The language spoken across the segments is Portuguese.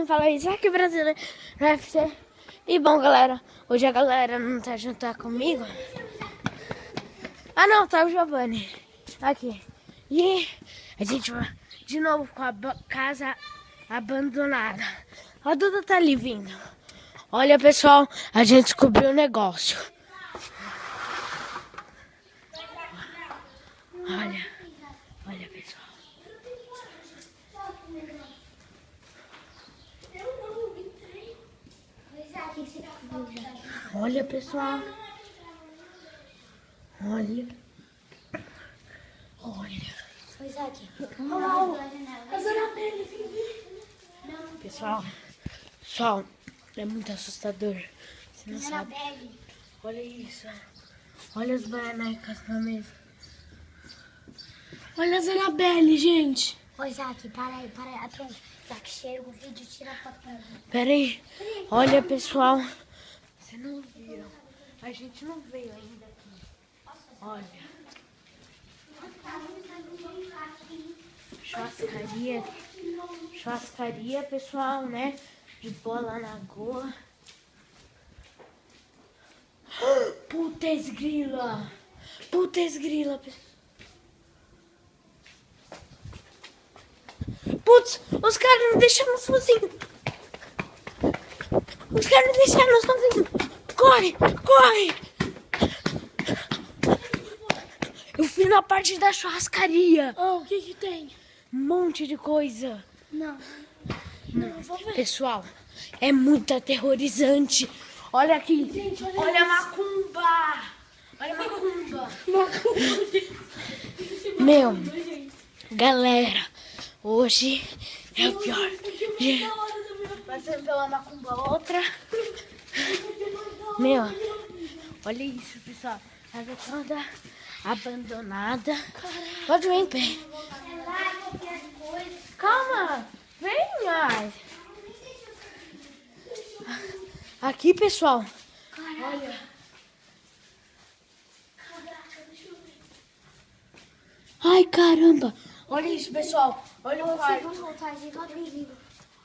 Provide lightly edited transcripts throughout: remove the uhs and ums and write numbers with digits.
quem fala é Isaac Brasileiro no UFC. E bom, galera, hoje a galera não tá junto comigo. Ah não, tá o Giovanni aqui. E a gente vai de novo com a casa abandonada. A Duda tá ali vindo. Olha, pessoal, a gente descobriu um negócio. Olha, pessoal. Olha, pessoal. Olha. Pessoal, é muito assustador. Você não sabe. Olha isso. Olha as bonecas na mesa. Olha a Zanabelle, gente. Ô, Isaac, para aí. Pronto. Isaac, chega o vídeo, tira a foto pra mim. Pera aí. Olha, pessoal. Vocês não viram. A gente não veio ainda aqui. Olha. Churrascaria, pessoal, né? De bola na goa. Putz grila, pessoal. Putz, os caras não deixaram sozinhos. Corre. Eu fui na parte da churrascaria. Oh, o que tem? Um monte de coisa. Não, vou ver. Pessoal, é muito aterrorizante. Olha aqui. Gente, olha a macumba. Meu, galera, hoje é o pior dia. Passando pela macumba outra. Meu, olha isso, pessoal. A casa toda abandonada. Pode vir em pé. Calma, vem mais. Aqui, pessoal. Olha. Ai, caramba. Olha isso, pessoal. Olha o quarto. Vamos voltar, gente.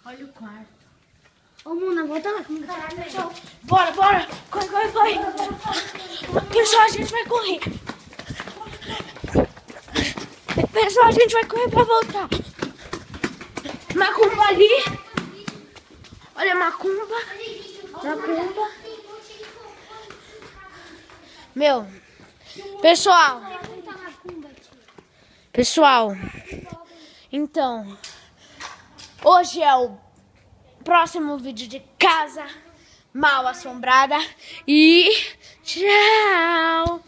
Olha o quarto. Ô, Muna, volta lá comigo. Caralho, Bora. Corre. Pessoal, a gente vai correr. Pessoal, a gente vai correr pra voltar. Macumba ali. Olha a macumba. Meu, pessoal, então, hoje é o próximo vídeo de Casa Mal Assombrada e tchau!